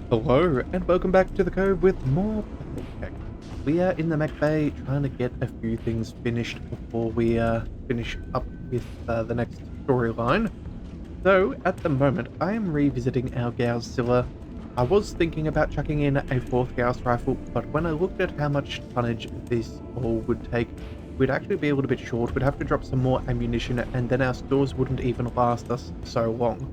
Hello, and welcome back to the Cove with more Battletech. We are in the mech bay trying to get a few things finished before we finish up with the next storyline. So, at the moment, I am revisiting our Gaussilla. I was thinking about chucking in a fourth Gauss rifle, but when I looked at how much tonnage this all would take, we'd actually be a little bit short. We'd have to drop some more ammunition, and then our stores wouldn't even last us so long.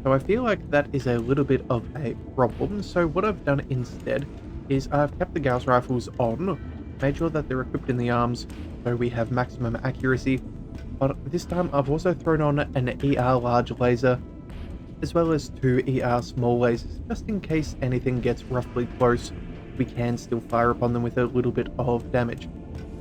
So I feel like that is a little bit of a problem. So what I've done instead is I've kept the Gauss rifles on, made sure that they're equipped in the arms so we have maximum accuracy. But this time I've also thrown on an ER large laser as well as two ER small lasers, just in case anything gets roughly close. We can still fire upon them with a little bit of damage.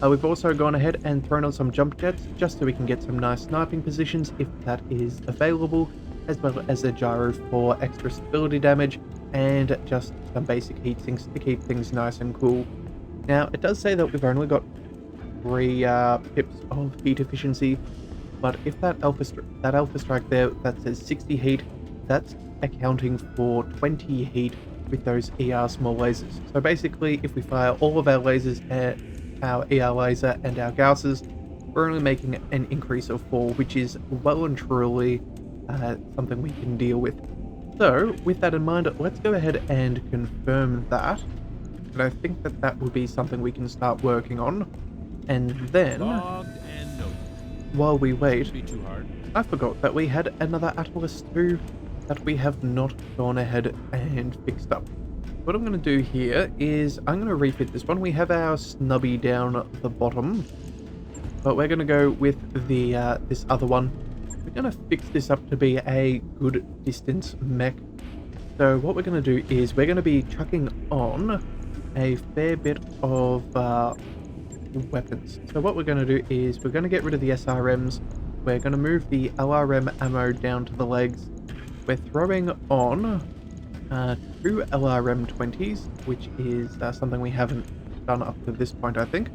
We've also gone ahead and thrown on some jump jets just so we can get some nice sniping positions if that is available, as well as a gyro for extra stability damage, and just some basic heat sinks to keep things nice and cool. Now, it does say that we've only got 3 pips of heat efficiency, but if that alpha strike there that says 60 heat, that's accounting for 20 heat with those ER small lasers. So basically, if we fire all of our lasers at our ER laser and our Gausses, we're only making an increase of 4, which is well and truly something we can deal with. So, with that in mind, let's go ahead and confirm that. And I think that that will be something we can start working on. And then, while we wait, I forgot that we had another Atlas 2 that we have not gone ahead and fixed up. What I'm going to do here is I'm going to refit this one. We have our snubby down the bottom, but we're going to go with the this other one. We're going to fix this up to be a good distance mech. So what we're going to do is we're going to be chucking on a fair bit of weapons. So what we're going to do is we're going to get rid of the SRMs. We're going to move the LRM ammo down to the legs. We're throwing on 2 LRM-20s, which is something we haven't done up to this point, I think.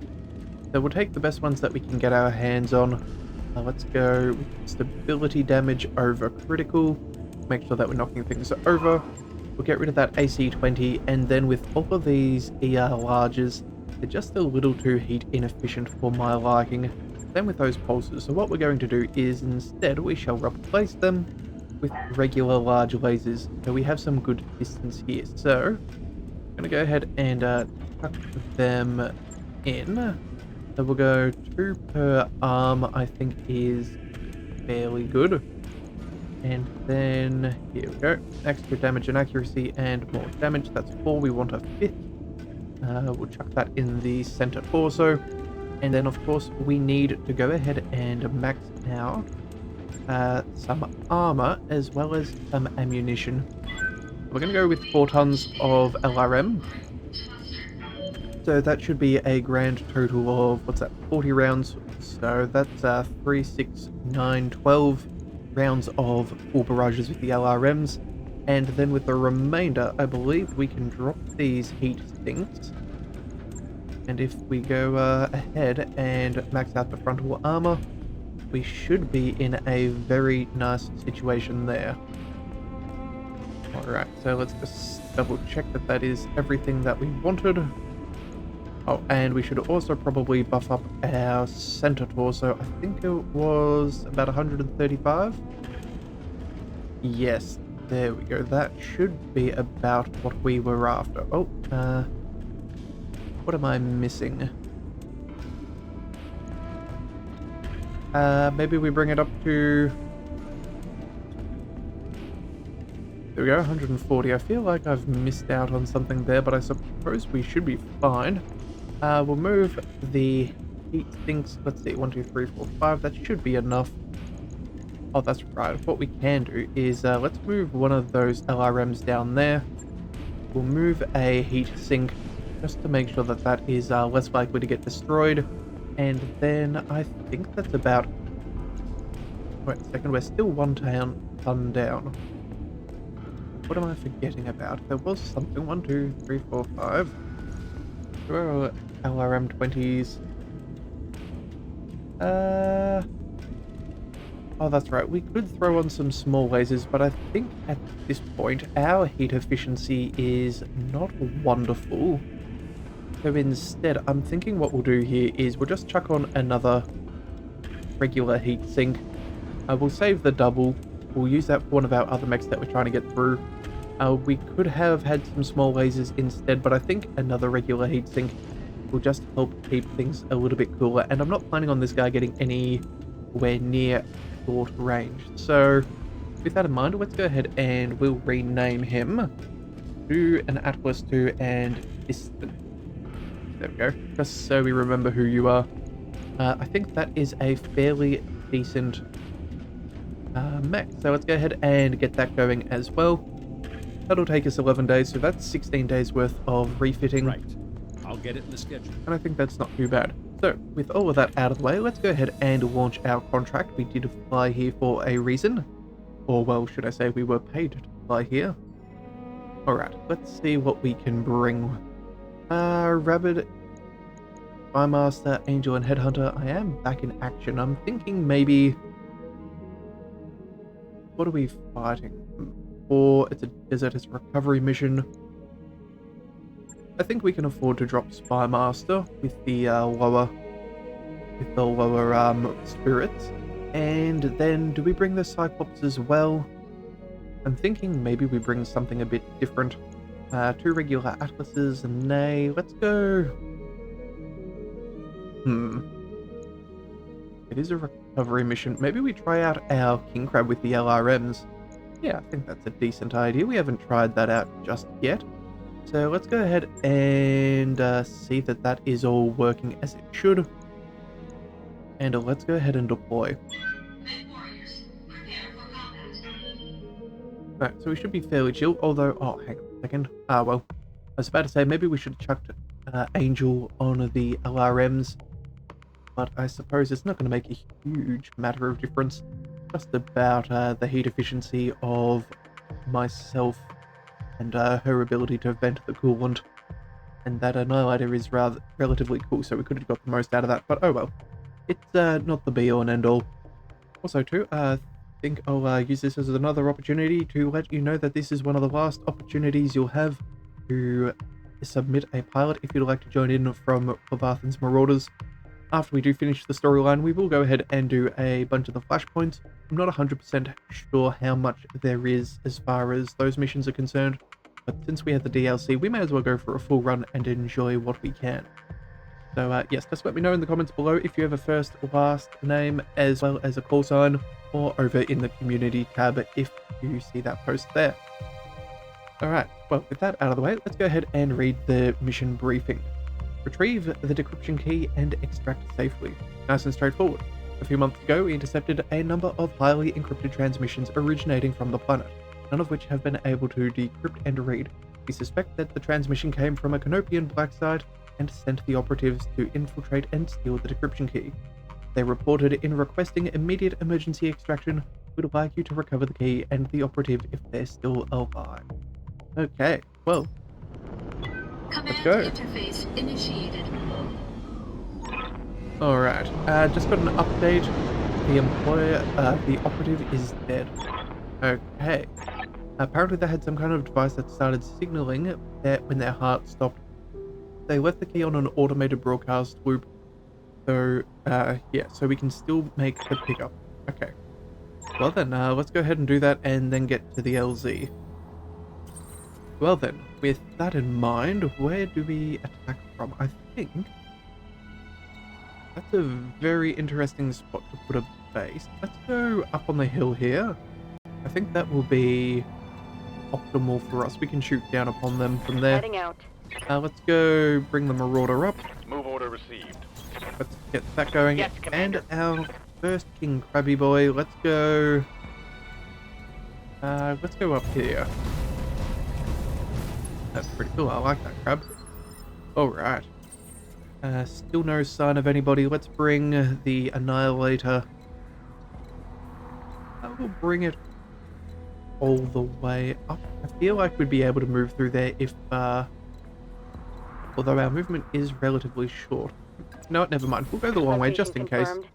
So we'll take the best ones that we can get our hands on. Let's go with stability damage over critical. Make sure that we're knocking things over. We'll get rid of that AC-20, and then with all of these ER larges, they're just a little too heat inefficient for my liking. Same with those pulses. So what we're going to do is instead we shall replace them with regular large lasers. So we have some good distance here. So I'm going to go ahead and tuck them in. So we'll go 2 per arm, I think is fairly good. And then, here we go. Extra damage and accuracy and more damage. That's 4. We want a 5th. We'll chuck that in the center torso. And then, of course, we need to go ahead and max out some armor as well as some ammunition. We're going to go with 4 tons of LRM. So that should be a grand total of, what's that, 40 rounds. So that's 3, 6, 9, 12 rounds of full barrages with the LRMs. And then with the remainder, I believe we can drop these heat sinks. And if we go ahead and max out the frontal armor, we should be in a very nice situation there. Alright, so let's just double check that that is everything that we wanted. Oh, and we should also probably buff up our center torso. I think it was about 135. Yes, there we go. That should be about what we were after. Oh, what am I missing? Maybe we bring it up to... There we go, 140. I feel like I've missed out on something there, but I suppose we should be fine. We'll move the heat sinks. Let's see, 1, 2, 3, 4, 5. That should be enough. Oh, that's right. What we can do is let's move one of those LRMs down there. We'll move a heat sink just to make sure that that is less likely to get destroyed. And then I think that's about... Wait a second, we're still 1 ton down. What am I forgetting about? There was something. 1, 2, 3, 4, 5. Where are LRM-20s? Oh, that's right. We could throw on some small lasers, but I think at this point our heat efficiency is not wonderful. So instead, I'm thinking what we'll do here is we'll just chuck on another regular heat sink. We'll save the double. We'll use that for one of our other mechs that we're trying to get through. We could have had some small lasers instead, but I think another regular heat sink will just help keep things a little bit cooler. And I'm not planning on this guy getting anywhere near short range. So with that in mind, let's go ahead and we'll rename him to an Atlas 2 and Distant. There we go, just so we remember who you are. I think that is a fairly decent mech. So let's go ahead and get that going as well. That'll take us 11 days, so that's 16 days worth of refitting. Right. I'll get it in the schedule. And I think that's not too bad. So, with all of that out of the way, let's go ahead and launch our contract. We did fly here for a reason. Or, well, should I say we were paid to fly here. Alright, let's see what we can bring. Rabbit, Spymaster, Angel, and Headhunter. I am back in action. I'm thinking maybe... What are we fighting? Or it's a desert, it's a recovery mission. I think we can afford to drop Spymaster with the lower spirits. And then do we bring the Cyclops as well? I'm thinking maybe we bring something a bit different. 2 regular Atlases and nay. Let's go. It is a recovery mission. Maybe we try out our King Crab with the LRMs. Yeah, I think that's a decent idea. We haven't tried that out just yet. So let's go ahead and see that that is all working as it should. And let's go ahead and deploy. MechWarriors, prepare for combat. Right, so we should be fairly chill, although... Oh, hang on a second. Well, I was about to say maybe we should have chucked Angel on the LRMs. But I suppose it's not going to make a huge matter of difference. Just about the heat efficiency of myself and her ability to vent the coolant. And that Annihilator is relatively cool, so we could have got the most out of that, but oh well. It's not the be-all and end-all. Also too, I think I'll use this as another opportunity to let you know that this is one of the last opportunities you'll have to submit a pilot if you'd like to join in from Leviathan's Marauders. After we do finish the storyline, we will go ahead and do a bunch of the flashpoints. I'm not 100% sure how much there is as far as those missions are concerned, but since we have the DLC, we may as well go for a full run and enjoy what we can. So yes, just let me know in the comments below if you have a first, last name, as well as a call sign, or over in the community tab if you see that post there. Alright, well with that out of the way, let's go ahead and read the mission briefing. Retrieve the decryption key and extract safely. Nice and straightforward. A few months ago, we intercepted a number of highly encrypted transmissions originating from the planet, none of which have been able to decrypt and read. We suspect that the transmission came from a Canopian black site and sent the operatives to infiltrate and steal the decryption key. They reported in requesting immediate emergency extraction. We'd like you to recover the key and the operative if they're still alive. Okay, well, Command go. interface initiated. alright, just got an update. The operative is dead. Okay. Apparently they had some kind of device that started signaling that when their heart stopped. They left the key on an automated broadcast loop. So, yeah, so we can still make the pickup. Okay. Well then, let's go ahead and do that and then get to the LZ. Well then, with that in mind, where do we attack from? I think that's a very interesting spot to put a base. Let's go up on the hill here. I think that will be optimal for us. We can shoot down upon them from there. Heading out. Let's go bring the Marauder up. Move order received. Let's get that going. Yes, Commander. And our first King Krabby Boy, let's go up here. That's pretty cool. I like that crab. Alright. Still no sign of anybody. Let's bring the Annihilator. I will bring it all the way up. I feel like we'd be able to move through there if, although our movement is relatively short. No, never mind. We'll go the long way just in case. Confirmed.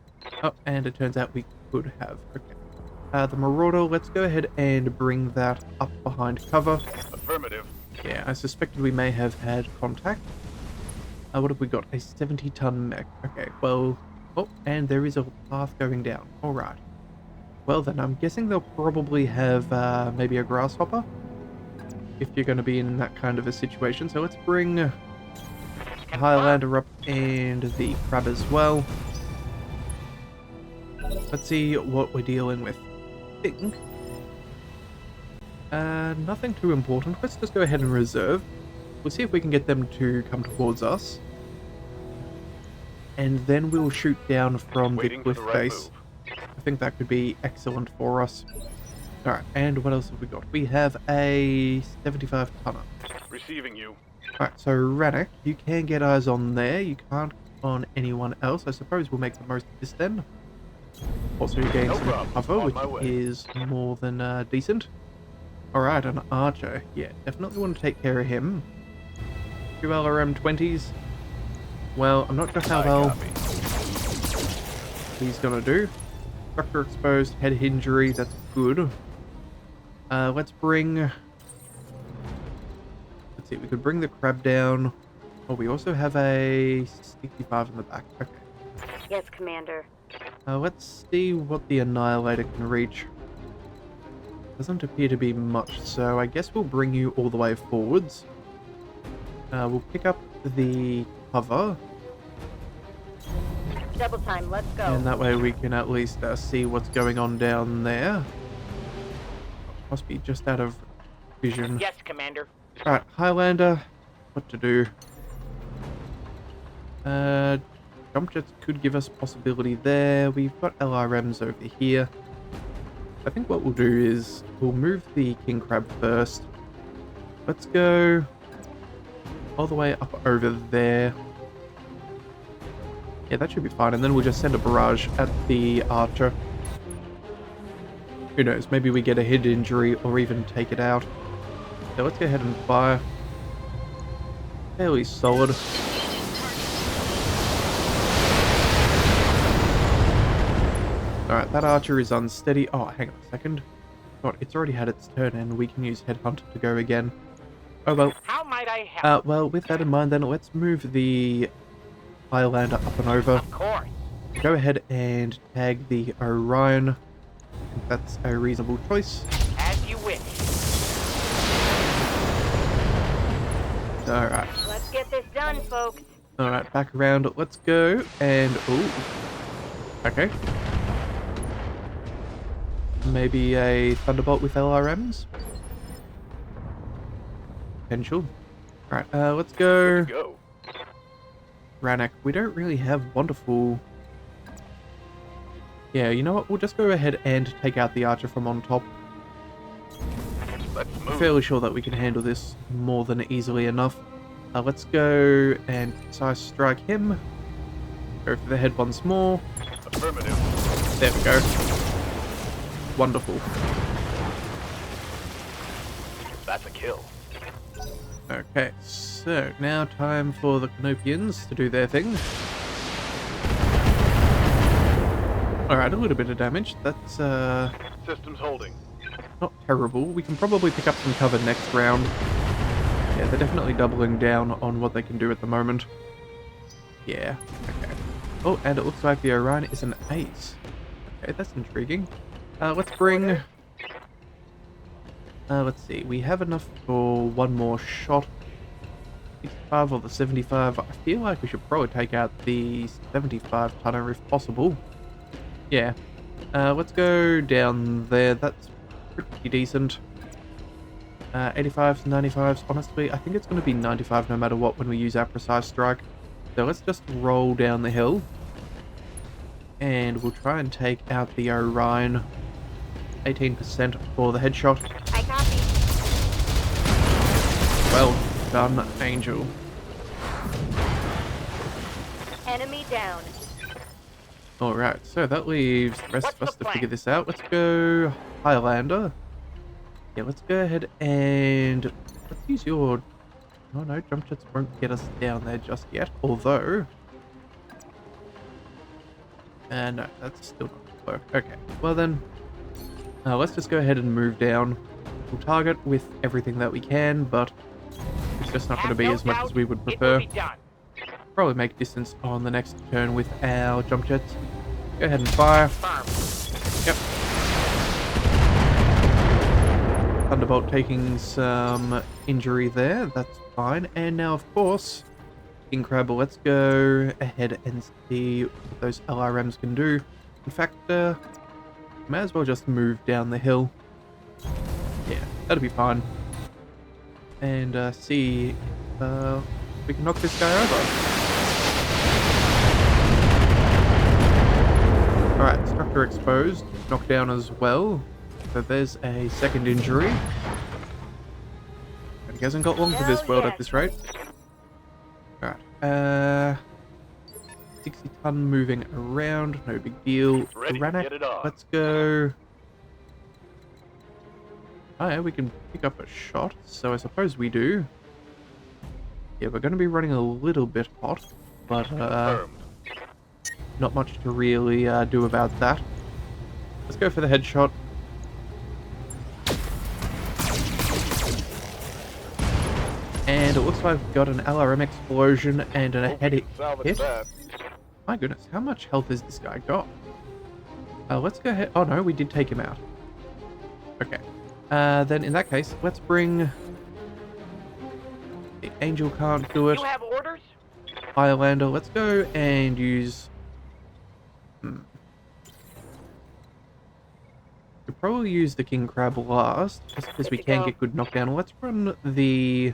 Oh, and it turns out we could have. Okay. The Marauder, let's go ahead and bring that up behind cover. Affirmative. Yeah, I suspected we may have had contact. What have we got? A 70-ton mech. Okay, well... Oh, and there is a path going down. Alright. Well then, I'm guessing they'll probably have maybe a grasshopper, if you're going to be in that kind of a situation. So let's bring the Highlander up and the crab as well. Let's see what we're dealing with. I think nothing too important. Let's just go ahead and reserve. We'll see if we can get them to come towards us. And then we'll shoot down from the cliff face. I think that could be excellent for us. Alright, and what else have we got? We have a 75-tonner. Receiving you. Alright, so Rannoch, you can get eyes on there. You can't on anyone else. I suppose we'll make the most of this then. Also, you gain some cover, which is more than decent. Alright, an archer. Yeah, definitely want to take care of him. 2 LRM-20s. Well, I'm not sure how well he's gonna do. Structure exposed, head injury, that's good. Let's bring... Let's see, we could bring the crab down. Oh, we also have a 65 in the back. Okay. Yes, Commander. Let's see what the Annihilator can reach. Doesn't appear to be much, so I guess we'll bring you all the way forwards. We'll pick up the cover. Double time, let's go. And that way we can at least see what's going on down there. Must be just out of vision. Yes, Commander. Alright, Highlander, what to do? Jump jets could give us possibility there. We've got LRMs over here. I think what we'll do is we'll move the king crab first. Let's go all the way up over there. Yeah, that should be fine, and then we'll just send a barrage at the archer. Who knows, maybe we get a head injury or even take it out. So let's go ahead and fire. Fairly solid. Alright, that archer is unsteady. Oh, hang on a second. God, it's already had its turn and we can use Headhunter to go again. Oh well. How might I help? Well, with that in mind then, let's move the Highlander up and over. Of course. Go ahead and tag the Orion. I think that's a reasonable choice. As you wish. Alright. Let's get this done, folks. Alright, back around. Let's go. And... ooh. Okay. Maybe a Thunderbolt with LRMs? Potential. Alright, let's go. Go. Rannoch. We don't really have wonderful... Yeah, you know what? We'll just go ahead and take out the archer from on top. Let's I'm move. fairly sure that we can handle this more than easily enough. Let's go and precise strike him. Go for the head once more. Affirmative. There we go. Wonderful. That's a kill. Okay, so now time for the Canopians to do their thing. Alright, a little bit of damage. That's Systems holding. not terrible. We can probably pick up some cover next round. Yeah, they're definitely doubling down on what they can do at the moment. Yeah, okay. Oh, and it looks like the Orion is an ace. Okay, that's intriguing. Let's bring... let's see, we have enough for one more shot. 65 or the 75. I feel like we should probably take out the 75 tonner if possible. Yeah. Let's go down there. That's pretty decent. 85s, 95s. Honestly, I think it's going to be 95 no matter what when we use our precise strike. So let's just roll down the hill. And we'll try and take out the Orion. 18% for the headshot. I copy. Well done, Angel. Enemy down. Alright, so that leaves the rest What's of us the to plan? figure this out. Let's go Highlander. Yeah, let's go ahead and let's use your... Oh no, jump jets won't get us down there just yet, although... no, that's still not low. Okay, well then, let's just go ahead and move down. We'll target with everything that we can, but it's just not going to Have be no as much doubt as we would It will prefer. be done. Probably make distance on the next turn with our jump jets. Go ahead and fire. Firm. Yep. Thunderbolt taking some injury there. That's fine. And now, of course, King Crab, let's go ahead and see what those LRMs can do. In fact, may as well just move down the hill. Yeah, that'll be fine. And see if we can knock this guy over. Alright, structure exposed. Knocked down as well. So there's a second injury. But he hasn't got long for this world at this rate. Alright, 60 ton moving around, no big deal. Ready, Ranak, get it on. let's go. Oh yeah, we can pick up a shot, so I suppose we do. Yeah, we're going to be running a little bit hot, but Confirmed. not much to really do about that. Let's go for the headshot. And it looks like we've got an LRM explosion and a Hope head we can salvage hit. that. My goodness, how much health has this guy got? Let's go ahead. Oh no, we did take him out. Okay. Then in that case, let's bring... The Angel can't do it. You have orders? Highlander, let's go and use... Could probably use the King Crab last, just because we Good to can go. get good knockdown. Let's run the...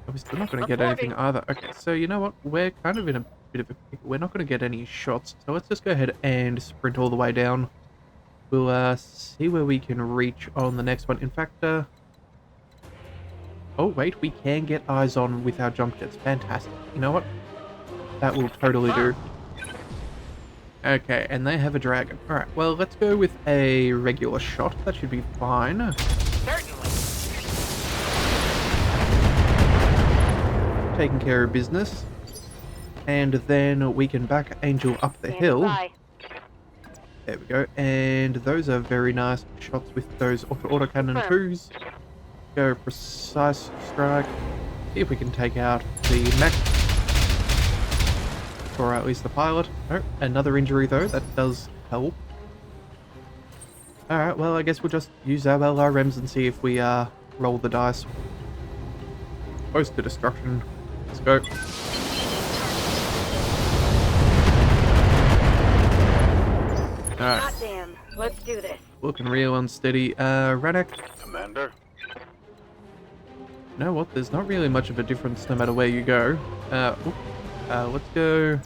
Oh, we're still not going to get anything either. Okay, so you know what? We're kind of in a bit of a pickle. We're not going to get any shots, so let's just go ahead and sprint all the way down. We'll see where we can reach on the next one. In fact, oh wait, we can get eyes on with our jump jets. Fantastic. You know what? That will totally do. Okay, and they have a dragon. Alright, well, let's go with a regular shot. That should be fine. Certainly. Taking care of business. And then we can back Angel up the Stand hill. by. There we go. And those are very nice shots with those autocannon Confirm. 2s. Go precise strike. See if we can take out the mech. Or at least the pilot. Oh, another injury though. That does help. Alright, well I guess we'll just use our LRMs and see if we roll the dice. Close to destruction. Let's go. Alright, Hot damn. Let's do this. looking real unsteady. Ranak. Commander. You know what? There's not really much of a difference no matter where you go. Let's go.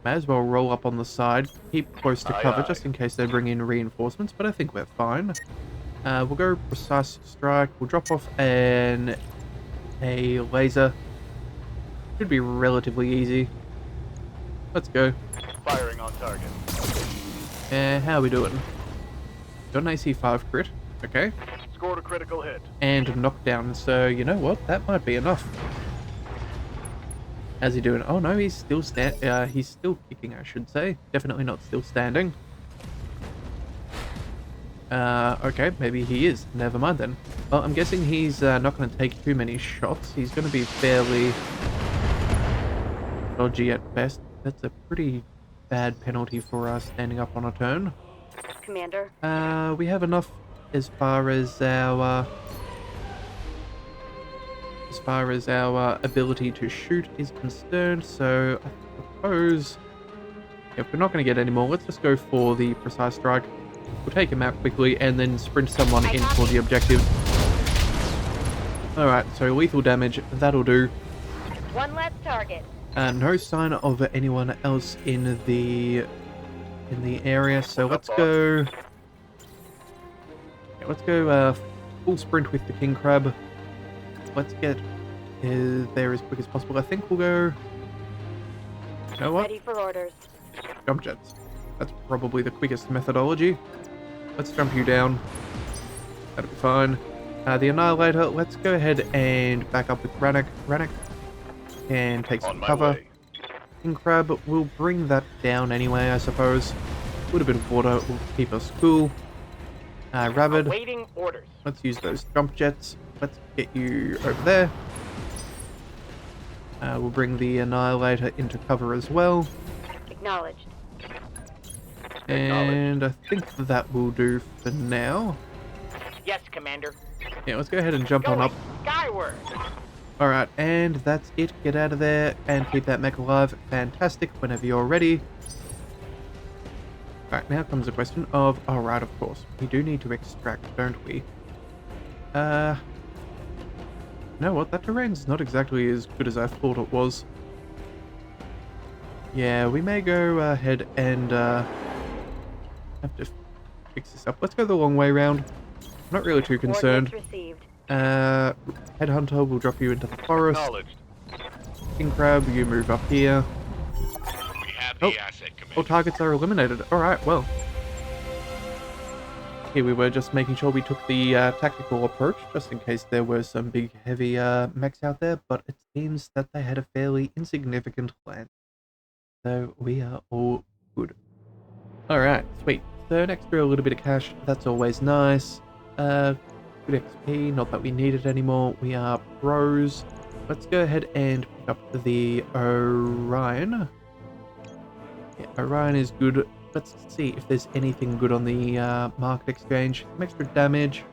May as well roll up on the side. Keep close to Aye, cover aye. just in case they bring in reinforcements, but I think we're fine. We'll go precise strike. We'll drop off a laser. Should be relatively easy. Let's go. Firing on target. How are we doing? Got an AC5 crit. Okay. Scored a critical hit. And knockdown. So you know what? That might be enough. How's he doing? Oh no, he's still he's still kicking, I should say. Definitely not still standing. Okay, maybe he is. Never mind then. Well, I'm guessing he's not going to take too many shots. He's going to be fairly dodgy at best. That's a pretty bad penalty for us standing up on a turn. Commander. We have enough as far as our ability to shoot is concerned, so I suppose if we're not going to get any more, let's just go for the precise strike. We'll take him out quickly and then sprint someone in for the objective. Alright, so lethal damage, that'll do. One less target. No sign of anyone else in the area, so let's go. Yeah, let's go full sprint with the King Crab. Let's get there as quick as possible. I think we'll go. You know what? Ready for orders. Jump jets. That's probably the quickest methodology. Let's jump you down. That'll be fine. The Annihilator, let's go ahead and back up with Ranak. Ranak, can take On some my cover. way. King crab will bring that down anyway, I suppose. A little bit of water will keep us cool. Rabbit, Awaiting orders. let's use those jump jets. Let's get you over there. We'll bring the Annihilator into cover as well. Acknowledged. And I think that will do for now. Yes, Commander. Yeah, let's go ahead and jump on Going up. skyward. Alright, and that's it. Get out of there and keep that mech alive. Fantastic, whenever you're ready. Alright, now comes the question of... Alright, of course. We do need to extract, don't we? You know what? That terrain's not exactly as good as I thought it was. Yeah, we may go ahead and have to fix this up. Let's go the long way round. I'm not really too concerned. Coordinates received. Headhunter will drop you into the forest. Acknowledged. King Crab, you move up here. We have Oh, the asset, Commander. all targets are eliminated. Alright, well. Here we were just making sure we took the tactical approach, just in case there were some big, heavy mechs out there, but it seems that they had a fairly insignificant plan. So we are all good. Alright, sweet. So an extra little bit of cash, that's always nice. Good XP, not that we need it anymore. We are pros. Let's go ahead and pick up the Orion. Yeah, Orion is good. Let's see if there's anything good on the market exchange. Some extra damage.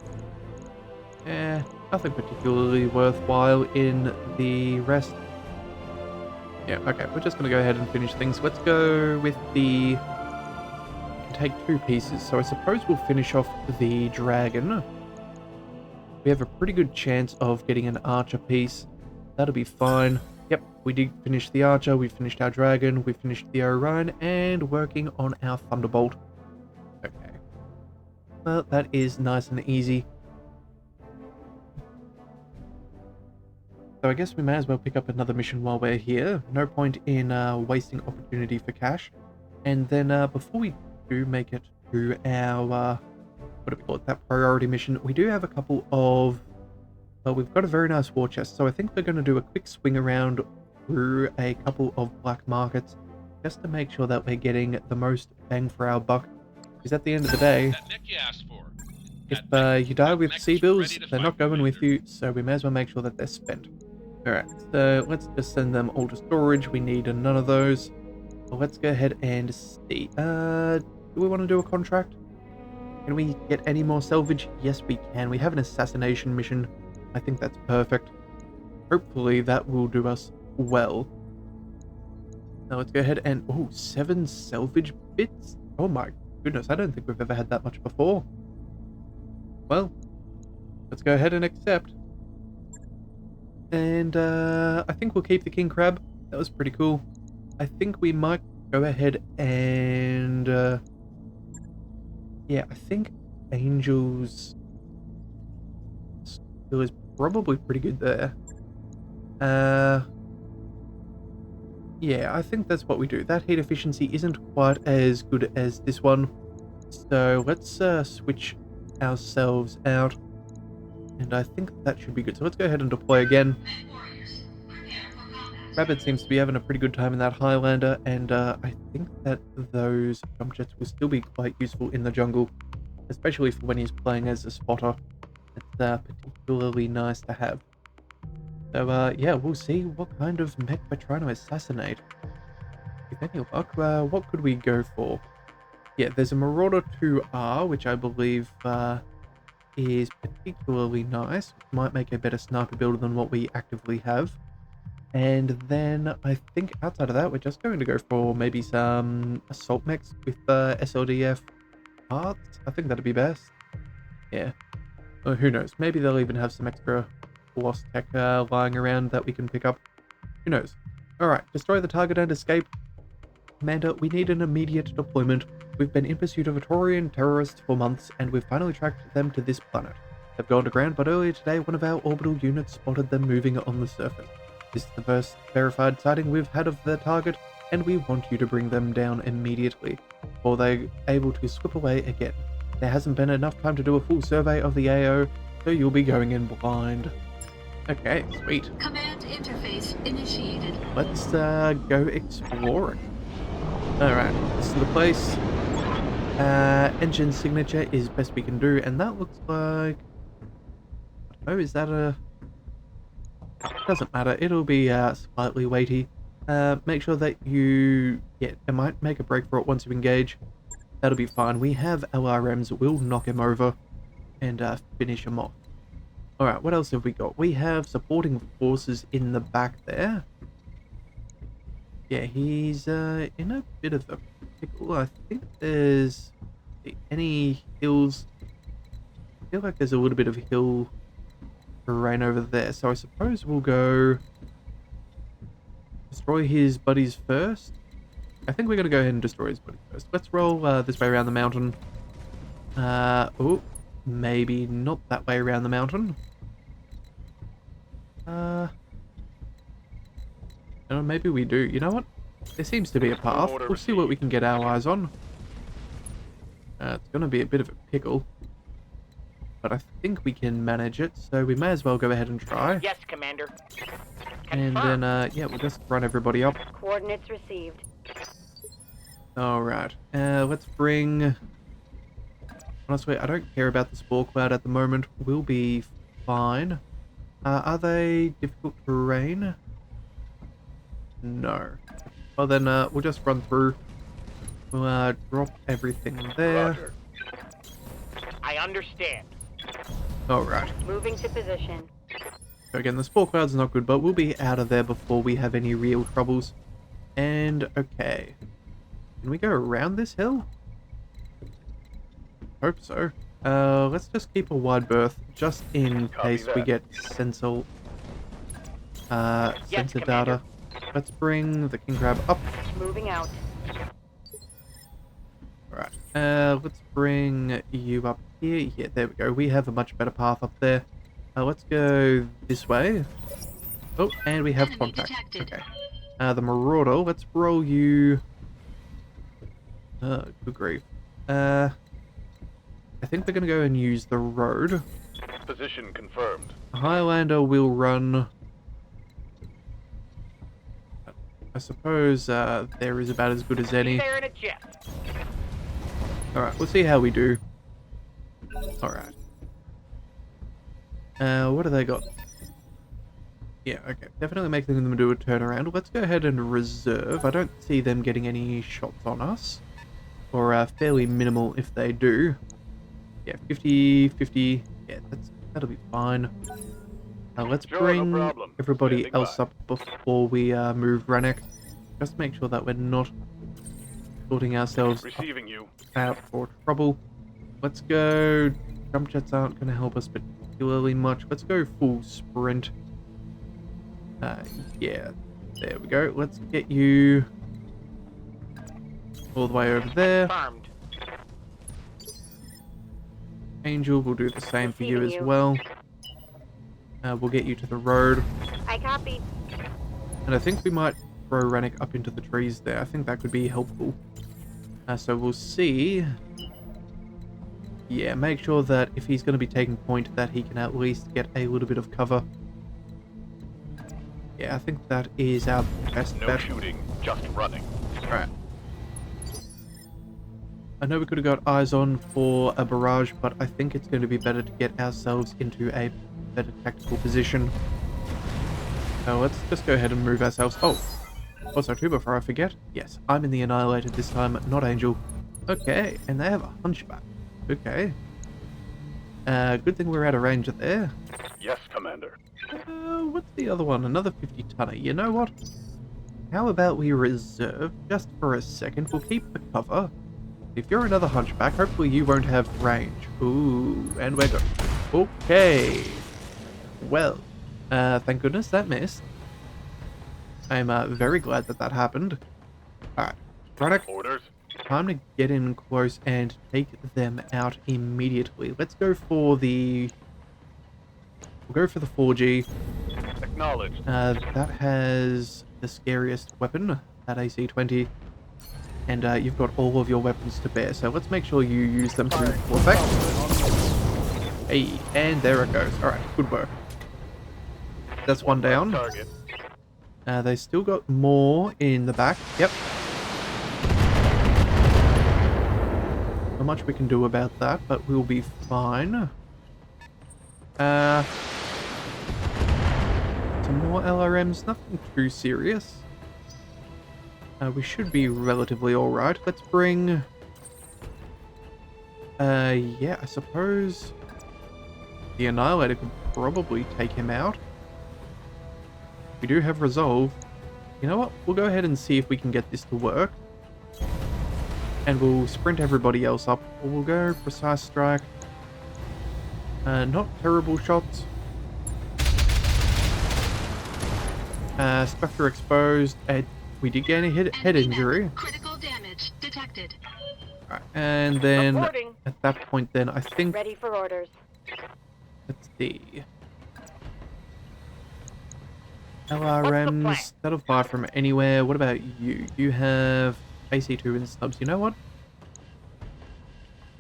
Nothing particularly worthwhile in the rest. Yeah, okay, we're just going to go ahead and finish things. Let's go with the... We can take 2 pieces, so I suppose we'll finish off the dragon. We have a pretty good chance of getting an archer piece. That'll be fine. Yep, we did finish the archer, we finished our dragon, we finished the Orion, and working on our thunderbolt. Okay. Well, that is nice and easy. So I guess we may as well pick up another mission while we're here. No point in wasting opportunity for cash. And then before we do make it to our, what do we call it, that priority mission, we do have a couple of, well, we've got a very nice war chest. So I think we're going to do a quick swing around through a couple of black markets just to make sure that we're getting the most bang for our buck. Because at the end of the day, That mech you asked for. if you die with Mech is sea bills, ready to they're fight, not going with Commander. you, so we may as well make sure that they're spent. Alright, so let's just send them all to storage. We need none of those. Well, let's go ahead and see. Do we want to do a contract? Can we get any more salvage? Yes, we can. We have an assassination mission. I think that's perfect. Hopefully that will do us well. Now let's go ahead and... Oh, 7 salvage bits? Oh my goodness, I don't think we've ever had that much before. Well, let's go ahead and accept. And I think we'll keep the king crab. That was pretty cool. I think we might go ahead and... yeah, I think Angel's skill is probably pretty good there. Yeah, I think that's what we do. That heat efficiency isn't quite as good as this one. So let's switch ourselves out. And I think that should be good. So let's go ahead and deploy again. MechWarriors, prepare for combat. Rabbit seems to be having a pretty good time in that Highlander, and I think that those jump jets will still be quite useful in the jungle, especially for when he's playing as a spotter. It's particularly nice to have. So yeah, we'll see what kind of mech we're trying to assassinate. If any luck, what could we go for? Yeah, there's a Marauder 2R, which I believe is particularly nice. Might make a better sniper build than what we actively have. And then I think outside of that, we're just going to go for maybe some assault mechs with SLDF parts. I think that'd be best. Yeah. Well, who knows? Maybe they'll even have some extra lost tech lying around that we can pick up. Who knows? Alright, destroy the target and escape. Commander, we need an immediate deployment. We've been in pursuit of Atorian terrorists for months, and we've finally tracked them to this planet. They've gone to ground, but earlier today, one of our orbital units spotted them moving on the surface. This is the first verified sighting we've had of their target, and we want you to bring them down immediately, or they're able to slip away again. There hasn't been enough time to do a full survey of the AO, so you'll be going in blind. Okay, sweet. Command interface initiated. Let's go exploring. Alright, this is the place. Engine signature is best we can do, and that looks like... Oh, is that a... Doesn't matter, it'll be slightly weighty. Make sure that you... Yeah, it might make a break for it once you engage. That'll be fine. We have LRMs, we'll knock him over and finish him off. Alright, what else have we got? We have supporting forces in the back there. Yeah, he's in a bit of a pickle. I think there's any hills. I feel like there's a little bit of hill terrain over there. So I suppose we'll go destroy his buddies first. I think we're going to go ahead and destroy his buddies first. Let's roll this way around the mountain. Oh, maybe not that way around the mountain. Maybe we do. You know what? There seems to be a path. We'll see what we can get our eyes on. It's going to be a bit of a pickle. But I think we can manage it, so we may as well go ahead and try. Yes, Commander. And then, yeah, we'll just run everybody up. Coordinates received. Alright. Let's bring... Honestly, I don't care about the spore cloud at the moment. We'll be fine. Are they difficult terrain? No. Well then, we'll just run through. We'll drop everything there. Roger. I understand. Alright. Moving to position. So again, the spore cloud's not good, but we'll be out of there before we have any real troubles. And, okay. Can we go around this hill? Hope so. Let's just keep a wide berth, just in case we get sensor Commander. data. Let's bring the king crab up. Moving out. Alright, let's bring you up here. Yeah, there we go. We have a much better path up there. Let's go this way. Oh, and we have Enemy contact. detected. Okay. The Marauder, let's roll you... good grief. I think we're going to go and use the road. Position confirmed. Highlander will run... I suppose there is about as good as any. There in a jet. Alright, we'll see how we do. Alright. What do they got? Yeah, okay. Definitely making them do a turnaround. Let's go ahead and reserve. I don't see them getting any shots on us. Or fairly minimal if they do. Yeah, 50, 50. Yeah, that'll be fine. Let's Sure, bring no problem. everybody Standing else by. up before we move Rennick. Just make sure that we're not sorting ourselves Receiving you. out for trouble. Let's go. Jump jets aren't going to help us particularly much. Let's go full sprint. Yeah, there we go. Let's get you all the way over there. Confirmed. Angel will do the same for you as Receiving you. well. We'll get you to the road. I copy. And I think we might throw Rennick up into the trees there. I think that could be helpful. So we'll see. Yeah, make sure that if he's going to be taking point, that he can at least get a little bit of cover. Yeah, I think that is our best No bet. shooting, just running. Alright. I know we could have got eyes on for a barrage, but I think it's going to be better to get ourselves into a better tactical position. So let's just go ahead and move ourselves. Oh, also too, before I forget, yes, I'm in the Annihilated this time, not Angel. Okay, and they have a hunchback. Okay. Good thing we're out of range there. Yes, Commander. What's the other one? Another 50-tonner. You know what? How about we reserve just for a second? We'll keep the cover. If you're another hunchback, hopefully you won't have range. Ooh, and we're good. Okay. Well, thank goodness that missed. I'm very glad that that happened. Alright, Rennick, Orders. time to get in close and take them out immediately. Let's go for the... We'll go for the 4G. Acknowledged. That has the scariest weapon, that AC-20. And you've got all of your weapons to bear, so let's make sure you use them to full effect. Hey, and there it goes. Alright, good work. that's one down. Target. They still got more in the back. Yep. Not much we can do about that, but we'll be fine. Some more LRMs, nothing too serious. We should be relatively alright. Let's bring... yeah, I suppose... the Annihilator could probably take him out. We do have Resolve. You know what? We'll go ahead and see if we can get this to work. And we'll sprint everybody else up. Or we'll go Precise Strike. Not terrible shots. Spectre exposed. We did gain a head injury. Critical damage detected. Right, and then Reporting. at that point then I think... Ready for orders. let's see. plan? LRMs, that'll fire from anywhere. What about you? You have AC2 and snubs. You know what?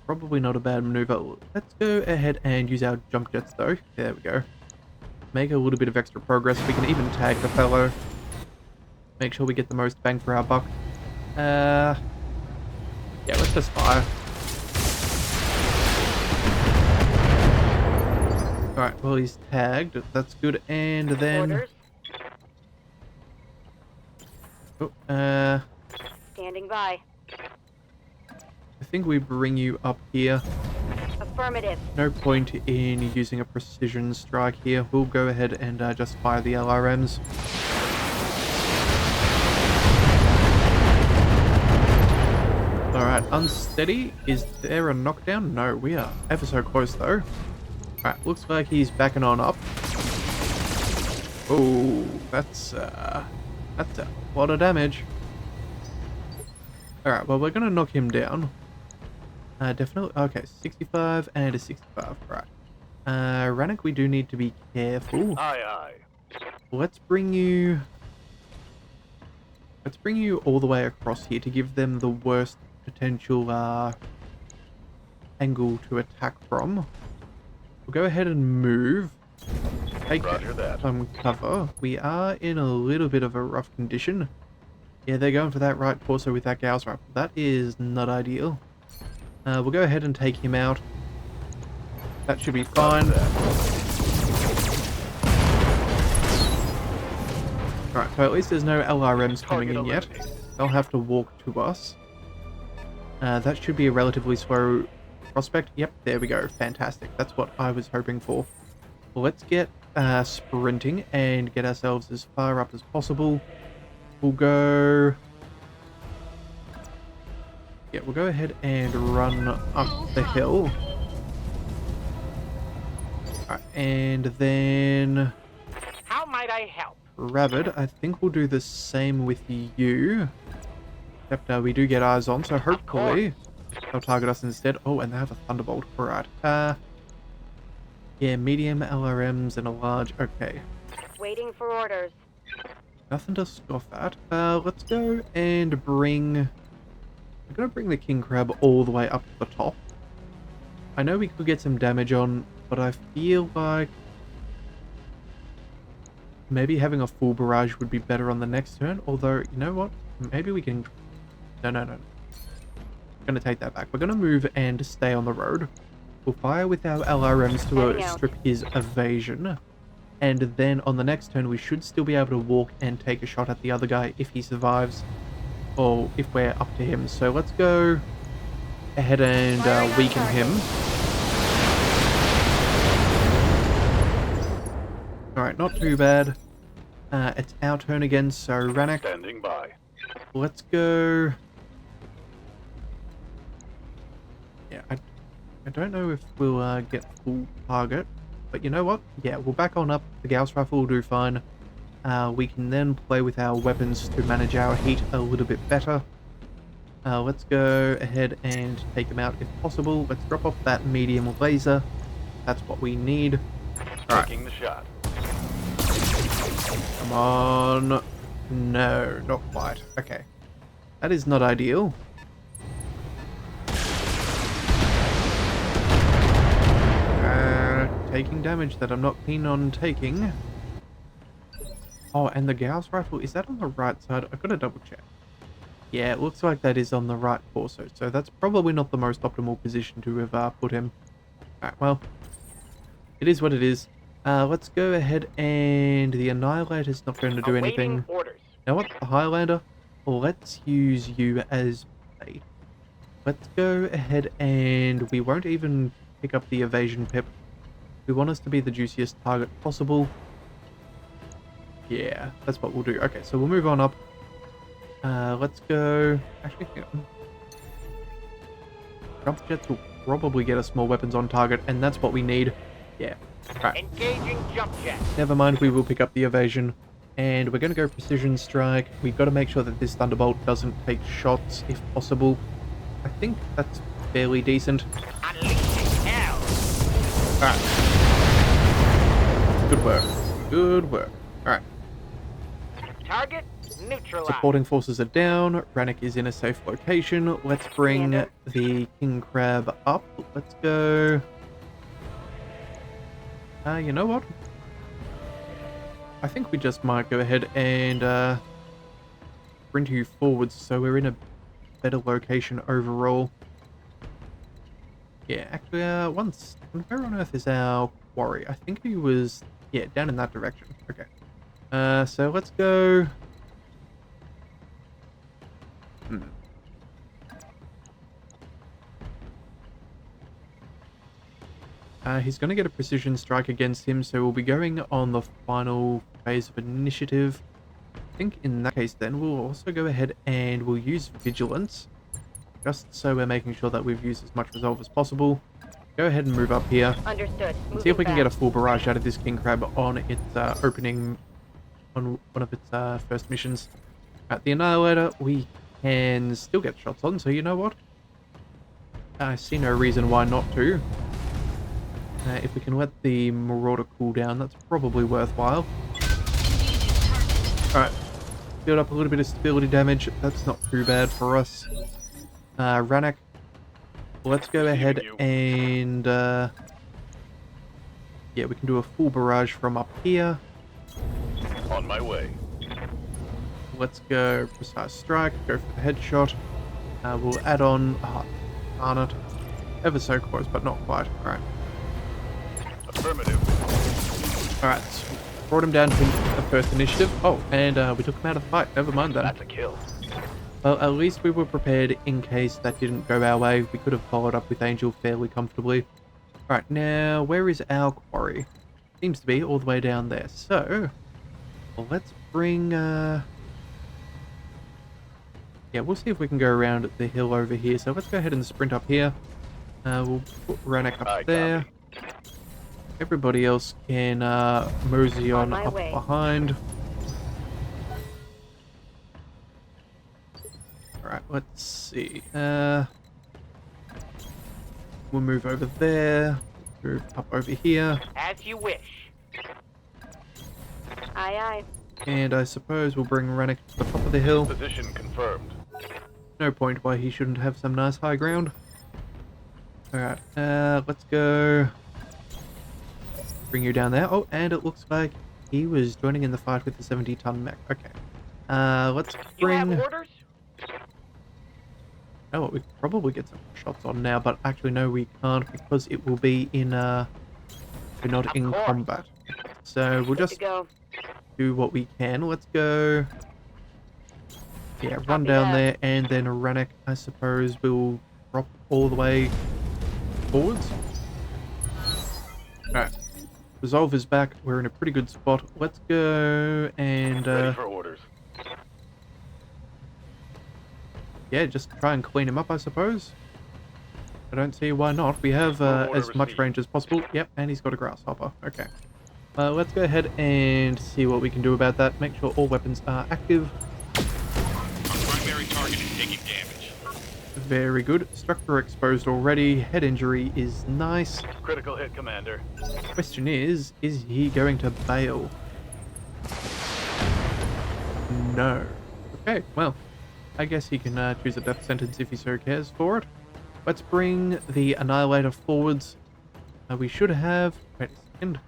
Probably not a bad maneuver. Let's go ahead and use our jump jets though. There we go. Make a little bit of extra progress. We can even tag the fellow. Make sure we get the most bang for our buck. Yeah, let's just fire. Alright, well he's tagged. That's good. And then... Orders. oh, Standing by. I think we bring you up here. Affirmative. No point in using a precision strike here. We'll go ahead and just fire the LRMs. Alright, unsteady. Is there a knockdown? No, we are ever so close though. Alright, looks like he's backing on up. Oh, that's a lot of damage. Alright, well we're gonna knock him down. Definitely. Okay, 65 and a 65. Right. Rannick, we do need to be careful. Aye, aye. Let's bring you all the way across here to give them the worst potential angle to attack from. We'll go ahead and move. Take Roger that. some cover. We are in a little bit of a rough condition. Yeah, they're going for that right torso with that Gauss rifle. That is not ideal. We'll go ahead and take him out. That should be fine. Alright, so at least there's no LRMs coming in yet. They'll have to walk to us. That should be a relatively slow prospect. Yep, there we go. Fantastic. That's what I was hoping for. Well, let's get sprinting and get ourselves as far up as possible. We'll go... yeah, we'll go ahead and run up the hill. Alright, and then... How might I help? Rabbit, I think we'll do the same with you. Except we do get eyes on, so hopefully they'll target us instead. Oh, and they have a Thunderbolt. Alright. Yeah, medium LRMs and a large. Okay. Waiting for orders. Nothing to scoff at. Let's go and bring... I'm gonna bring the King Crab all the way up to the top. I know we could get some damage on, but I feel like maybe having a full barrage would be better on the next turn. Although, you know what? Maybe we can... No. I'm gonna take that back. We're gonna move and stay on the road. We'll fire with our LRMs to strip his evasion. And then on the next turn, we should still be able to walk and take a shot at the other guy if he survives. Or if we're up to him. So let's go ahead and weaken him. Alright, not too bad. It's our turn again, so Rannick, Standing by. let's go... Yeah, I don't know if we'll get full target, but you know what? Yeah, we'll back on up. The Gauss rifle will do fine. We can then play with our weapons to manage our heat a little bit better. Let's go ahead and take him out if possible. Let's drop off that medium laser. That's what we need. Alright. Taking the shot. Come on. No, not quite. Okay. That is not ideal. Taking damage that I'm not keen on taking. Oh, and the Gauss rifle, is that on the right side? I've got to double check. Yeah, it looks like that is on the right torso, so that's probably not the most optimal position to have put him. Alright, well, it is what it is. Let's go ahead, and the Annihilator's not going to do anything. Awaiting orders. Now what, the Highlander? Let's use you as bait. Let's go ahead, and we won't even pick up the evasion pip. We want us to be the juiciest target possible. Yeah, that's what we'll do. Okay, so we'll move on up. Let's go... Actually, hang on. Jump jets will probably get us more weapons on target, and that's what we need. Yeah. Alright. Engaging jump jet. Never mind, we will pick up the evasion. And we're going to go precision strike. We've got to make sure that this Thunderbolt doesn't take shots, if possible. I think that's fairly decent. Unleashing hell. Alright. Good work. Good work. Alright. Target neutralized. Supporting forces are down. Rannick is in a safe location. Let's bring Commander. the King Crab up. Let's go... you know what? I think we just might go ahead and sprint you forwards so we're in a better location overall. Yeah, actually, one second. Where on earth is our quarry? I think he was, yeah, down in that direction. Okay. So let's go... He's going to get a precision strike against him, so we'll be going on the final phase of initiative. I think in that case then, we'll also go ahead and we'll use Vigilance, just so we're making sure that we've used as much resolve as possible. Go ahead and move up here. Understood. And see if we can get a full barrage out of this King Crab on its opening, on one of its first missions. At the Annihilator, we can still get shots on, so you know what? I see no reason why not to. If we can let the Marauder cool down, that's probably worthwhile. Alright, build up a little bit of stability damage. That's not too bad for us. Rannick, let's go ahead and... yeah, we can do a full barrage from up here. On my way. Let's go precise strike, go for the headshot. We'll add on... darn it. Ever so close, but not quite. Alright. Affirmative. Alright, so brought him down to the first initiative. Oh, and we took him out of the fight. Never mind then. That's a kill. Well, at least we were prepared in case that didn't go our way. We could have followed up with Angel fairly comfortably. Alright, now, where is our quarry? Seems to be all the way down there. So, well, let's bring... yeah, we'll see if we can go around the hill over here. So let's go ahead and sprint up here. We'll put Rannick up there. Everybody else can mosey on up way. behind. Alright, let's see. We'll move over there. Move up over here. As you wish. Aye, aye. And I suppose we'll bring Rannick to the top of the hill. Position confirmed. No point why he shouldn't have some nice high ground. Alright, let's go... bring you down there. Oh, and it looks like he was joining in the fight with the 70-ton mech. Okay. Let's You bring... have orders? Oh, well, we could probably get some shots on now, but actually no, we can't because it will be in, we're not Of in course. combat. So we'll Good to just go. do what we can. Let's go... Yeah, run Copy down that. there, and then Rannick, I suppose, will drop all the way forwards. Alright. Resolve is back. We're in a pretty good spot. Let's go and... Ready for orders. yeah, just try and clean him up, I suppose. I don't see why not. We have Order as much received. range as possible. Yep, and he's got a grasshopper. Okay. Let's go ahead and see what we can do about that. Make sure all weapons are active. Our primary target is taking damage. Very good. Structure exposed already. Head injury is nice. Critical hit, Commander. Question is he going to bail? No. Okay, well, I guess he can choose a death sentence if he so cares for it. Let's bring the Annihilator forwards. We should have... Wait a second.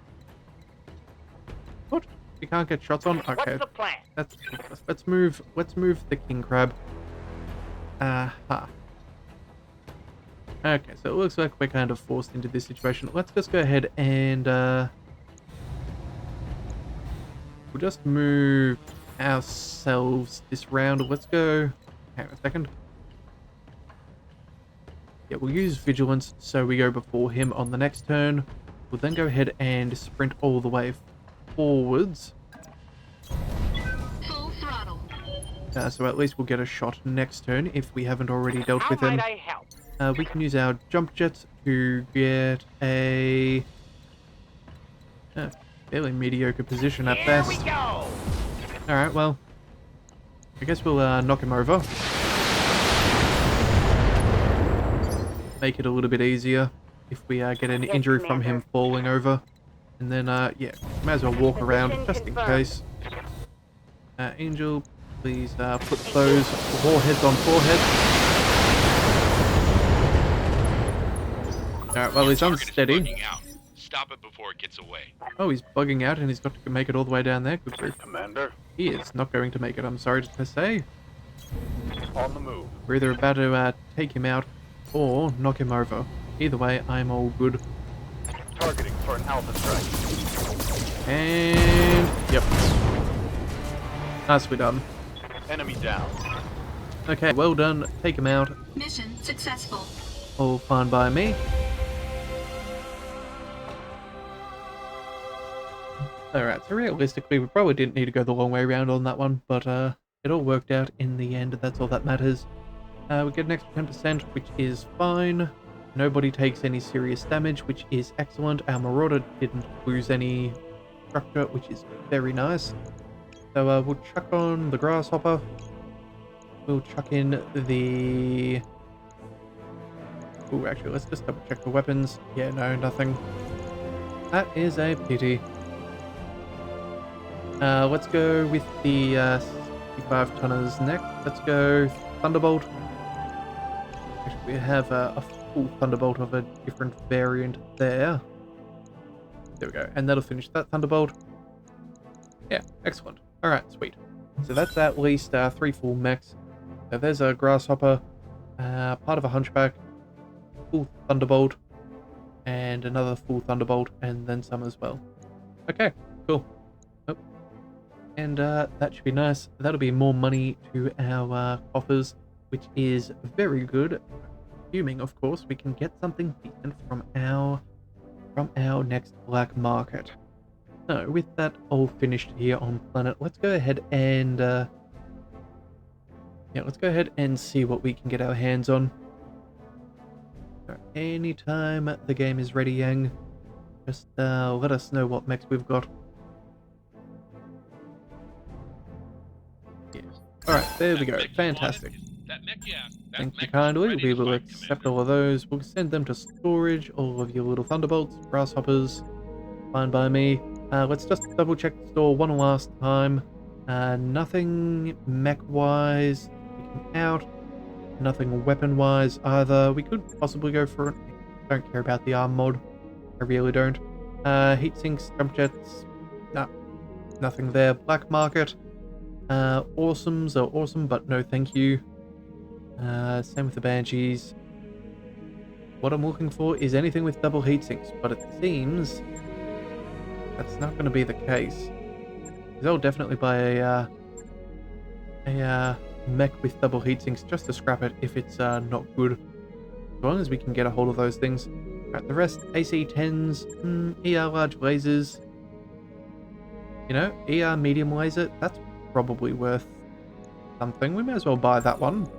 What? We can't get shots on? Okay. What's the plan? That's ridiculous. Let's move the king crab. Aha. Okay, so it looks like we're kind of forced into this situation. Let's just go ahead and we'll just move ourselves this round. Let's go. Hang on a second. Yeah, we'll use vigilance so we go before him on the next turn. We'll then go ahead and sprint all the way forwards. Full throttle. So at least we'll get a shot next turn if we haven't already dealt How with him. might I help? We can use our jump jets to get a fairly mediocre position at Here best. we go. Alright, well, I guess we'll knock him over. Make it a little bit easier if we get an Yes, injury from him Commander. falling over. And then, yeah, might as well walk around Position just in confirmed. case. Angel, please put those warheads on forehead. Alright, well, he's Target is unsteady. bugging out. Stop it before it gets away. Oh, he's bugging out and he's got to make it all the way down there. Good grief. Commander, He is not going to make it, I'm sorry to say. on the move. We're either about to take him out or knock him over. Either way, I'm all good. Targeting for an alpha strike. And... yep. Nicely done. Enemy down. Okay, well done. Take him out. Mission successful. All fine by me. Alright, so realistically, we probably didn't need to go the long way around on that one, but it all worked out in the end. That's all that matters. We get an extra 10%, which is fine. Nobody takes any serious damage, which is excellent. Our Marauder didn't lose any structure, which is very nice. So we'll chuck on the Grasshopper. We'll chuck in the... Ooh, actually, let's just double check the weapons. Yeah, no, nothing. That is a pity. Let's go with the 65 tonners next. Let's go Thunderbolt. Actually, we have a full Thunderbolt of a different variant there. There we go. And that'll finish that Thunderbolt. Yeah, excellent. Alright, sweet. So that's at least 3 full mechs. So there's a Grasshopper, part of a Hunchback, full Thunderbolt, and another full Thunderbolt, and then some as well. Okay, cool. Oh. And that should be nice. That'll be more money to our coffers, which is very good. Assuming, of course, we can get something decent from our next black market. So, with that all finished here on planet, let's go ahead and let's go ahead and see what we can get our hands on. So, anytime the game is ready, Yang, just let us know what mechs we've got. Yeah. Alright, there we go. Fantastic. That mech, yeah. That Thank you mech is kindly. ready We to will fight, accept Commander. all of those. We'll send them to storage. All of your little Thunderbolts, Grasshoppers. Fine by me. Let's just double check the store one last time. Nothing mech-wise taken out. Nothing weapon-wise either. We could possibly go for... I don't care about the arm mod. I really don't. Heat sinks, jump jets. Nah, nothing there. Black market. Awesomes are awesome, but no thank you. Same with the Banshees. What I'm looking for is anything with double heat sinks, but it seems that's not going to be the case. I'll definitely buy a mech with double heat sinks just to scrap it if it's not good. As long as we can get a hold of those things. Alright, the rest, AC-10s, ER large lasers. You know, ER medium laser, that's probably worth something. We may as well buy that one.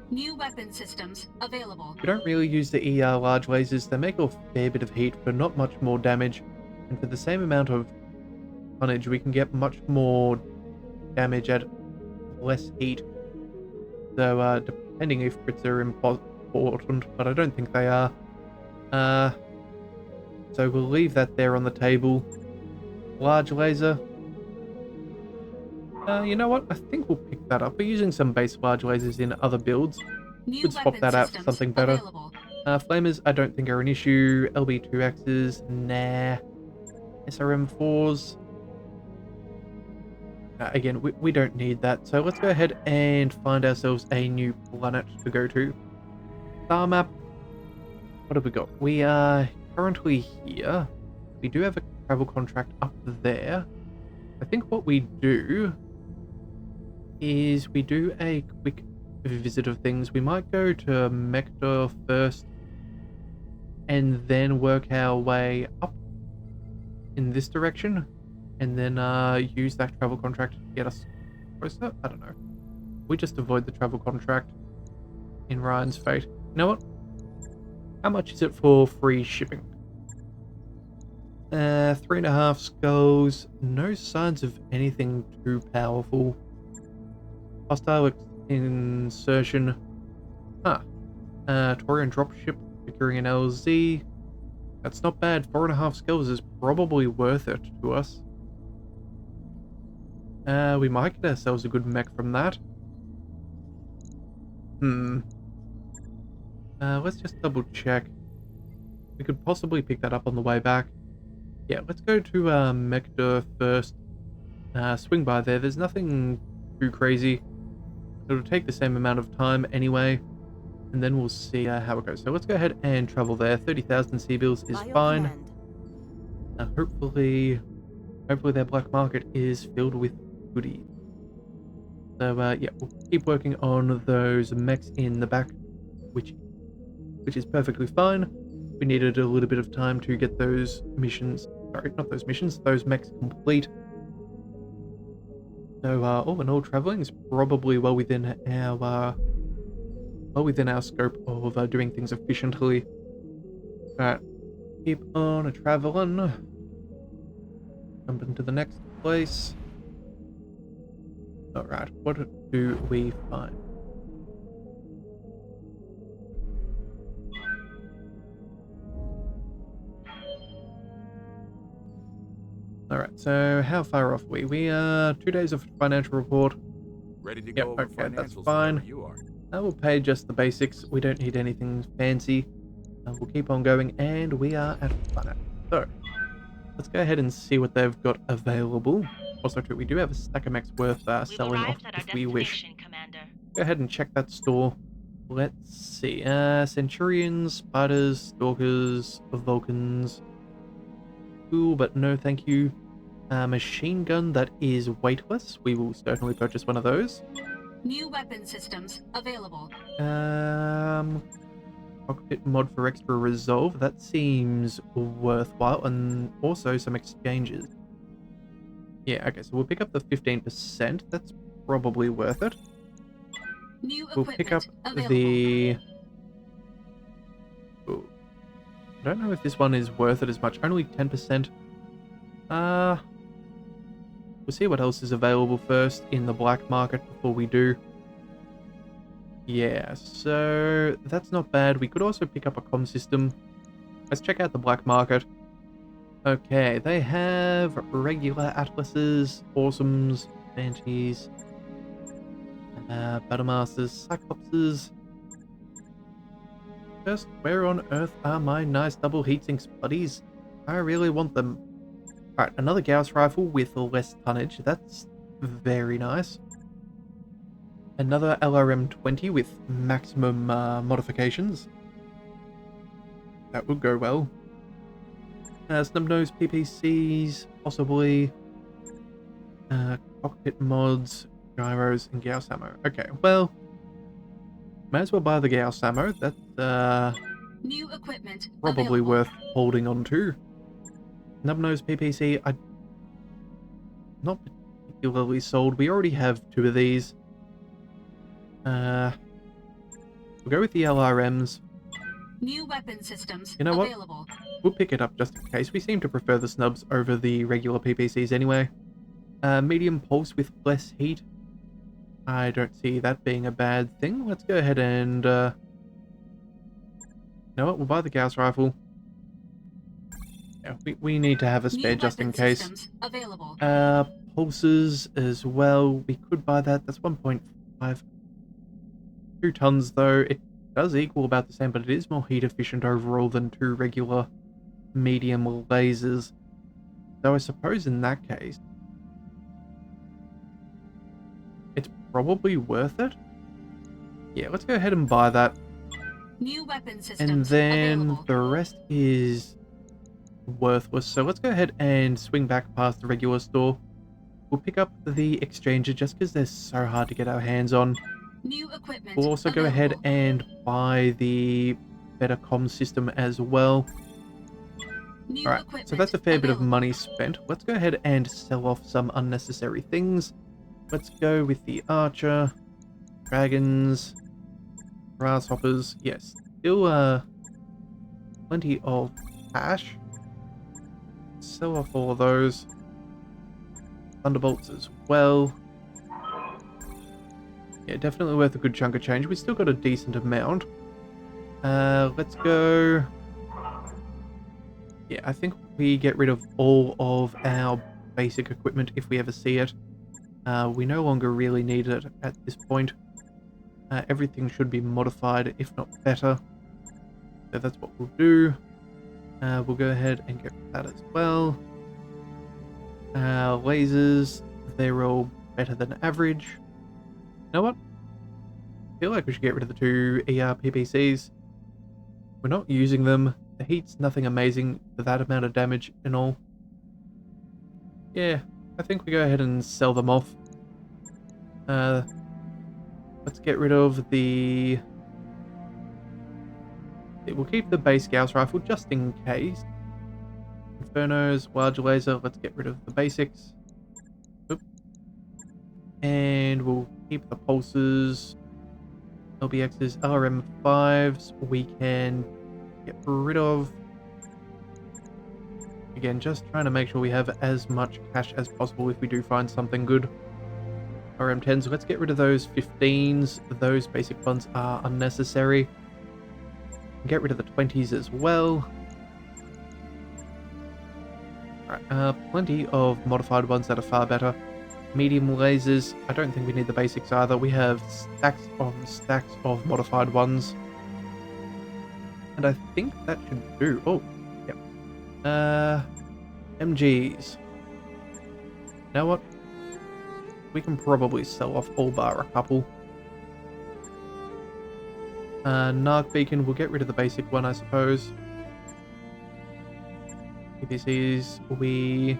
New weapon systems available. We don't really use the ER large lasers. They make a fair bit of heat for not much more damage. And for the same amount of tonnage, we can get much more damage at less heat. So, depending if crits are important, but I don't think they are. So we'll leave that there on the table. Large laser. You know what? I think we'll pick that up. We're using some base large lasers in other builds. New Could swap weapon that out for systems something better. available. Flamers, I don't think are an issue. LB2Xs, nah. SRM4s. Again, we don't need that, so let's go ahead and find ourselves a new planet to go to. Star map. What have we got? We are currently here. We do have a travel contract up there. I think what we do is we do a quick visit of things. We might go to Mechta first and then work our way up in this direction, and then use that travel contract to get us closer. I don't know. We just avoid the travel contract in Ryan's fate. You know what? How much is it for free shipping? 3.5 skulls. No signs of anything too powerful. Hostile insertion. Torian dropship securing an LZ. That's not bad. 4.5 skulls is probably worth it to us. We might get ourselves a good mech from that. Let's just double check. We could possibly pick that up on the way back. Yeah, let's go to Mechta first. Swing by there. There's nothing too crazy. It'll take the same amount of time anyway, and then we'll see how it goes. So let's go ahead and travel there. 30,000 C-bills is fine. Hopefully their black market is filled with goodies. So yeah, we'll keep working on those mechs in the back, which is perfectly fine. We needed a little bit of time to get those missions, sorry, not those missions, those mechs complete. So all in all, traveling is probably well within our scope of doing things efficiently. Alright, keep on traveling. Jump into the next place. Alright, what do we find? Alright, so how far off are we? We are 2 days of financial report. Ready to Yep, go over okay, that's financials fine. whenever you are. I will pay just the basics. We don't need anything fancy. We'll keep on going, and we are at planet. So, let's go ahead and see what they've got available. Also, too, we do have a stack of mechs worth selling off if we wish. Commander. Go ahead and check that store. Let's see. Centurions, Spiders, Stalkers, Vulcans. Cool, but no thank you. Machine gun that is weightless. We will certainly purchase one of those. New weapon systems available. Cockpit mod for extra resolve. That seems worthwhile, and also some exchanges. Yeah, okay, so we'll pick up the 15%. That's probably worth it. New We'll pick up available. the... Ooh. I don't know if this one is worth it as much. Only 10%. We'll see what else is available first in the black market before we do. Yeah, so that's not bad. We could also pick up a comm system. Let's check out the black market. Okay, they have regular Atlases, Awesomes, Fanties, Battlemasters, Cyclopses. Just where on earth are my nice double heatsinks, buddies? I really want them. Alright, another Gauss rifle with less tonnage. That's very nice. Another LRM-20 with maximum modifications. That would go well. Snub-nosed PPCs, possibly. Cockpit mods, gyros, and Gauss ammo. Okay, well, might as well buy the Gauss ammo. That's New equipment probably available. worth holding on to. Snub-nosed PPC, I'm not particularly sold. We already have 2 of these. We'll go with the LRMs. New weapon systems You know what? available. We'll pick it up just in case. We seem to prefer the snubs over the regular PPCs anyway. Medium pulse with less heat. I don't see that being a bad thing. Let's go ahead and... you know what? We'll buy the Gauss rifle. Yeah, we need to have a spare New just in weapon case. systems available. Pulses as well. We could buy that. That's 1.5. 2 tons though. It does equal about the same, but it is more heat efficient overall than 2 regular medium lasers. So I suppose in that case, probably worth it. Yeah, let's go ahead and buy that. New weapon systems And then available. the rest is worthless. So let's go ahead and swing back past the regular store. We'll pick up the exchanger just because they're so hard to get our hands on. New equipment We'll also go ahead available. and buy the better comm system as well. New Alright, so equipment that's a fair bit of available. money spent. Let's go ahead and sell off some unnecessary things. Let's go with the archer, dragons, grasshoppers. Yes, still plenty of cash. Sell off all of those. Thunderbolts as well. Yeah, definitely worth a good chunk of change. We still got a decent amount. Let's go. Yeah, I think we get rid of all of our basic equipment if we ever see it. We no longer really need it at this point. Everything should be modified, if not better. So that's what we'll do. We'll go ahead and get rid of that as well. Lasers, they're all better than average. You know what? I feel like we should get rid of the 2 ERPPCs. We're not using them. The heat's nothing amazing for that amount of damage and all. Yeah, I think we go ahead and sell them off. Let's get rid of the... We'll keep the base Gauss rifle just in case. Infernos, large laser, let's get rid of the basics. Oop. And we'll keep the pulses. LBXs, LRM5s, we can get rid of. Again, just trying to make sure we have as much cash as possible if we do find something good. RM10s, let's get rid of those 15s. Those basic ones are unnecessary. Get rid of the 20s as well. Alright, plenty of modified ones that are far better. Medium lasers, I don't think we need the basics either. We have stacks of modified ones. And I think that should do. Oh, yep. MGs. You know what? We can probably sell off all bar a couple. Narc beacon, we'll get rid of the basic one, I suppose. PPCs, we...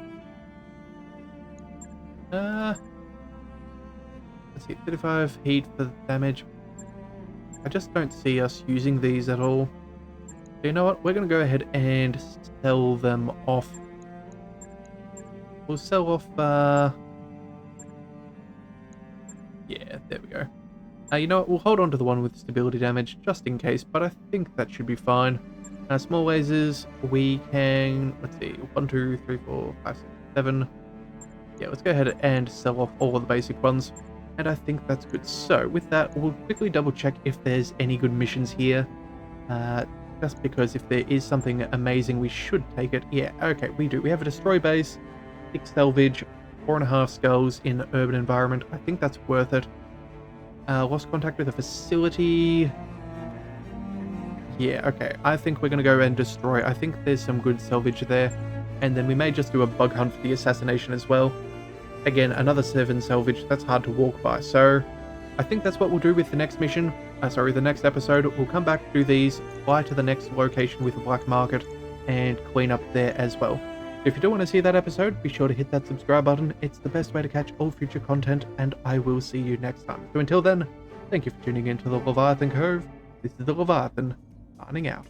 let's see, 35 heat for the damage. I just don't see us using these at all. So you know what? We're going to go ahead and sell them off. We'll sell off, yeah, there we go. You know what? We'll hold on to the one with stability damage just in case, but I think that should be fine. Small lasers, we can, let's see, 1, 2, 3, 4, 5, 6, 7. Yeah, let's go ahead and sell off all of the basic ones. And I think that's good. So with that, we'll quickly double check if there's any good missions here. Just because if there is something amazing, we should take it. Yeah, okay, we do. We have a destroy base, 6 salvage, 4.5 skulls in urban environment. I think that's worth it. Lost contact with a facility. Yeah, okay. I think we're going to go and destroy. I think there's some good salvage there. And then we may just do a bug hunt for the assassination as well. Again, another 7 salvage. That's hard to walk by. So I think that's what we'll do with the next mission. The next episode. We'll come back, do these, fly to the next location with the black market, and clean up there as well. If you do want to see that episode, be sure to hit that subscribe button. It's the best way to catch all future content, and I will see you next time. So until then, thank you for tuning in to the Leviathan Cove. This is the Leviathan, signing out.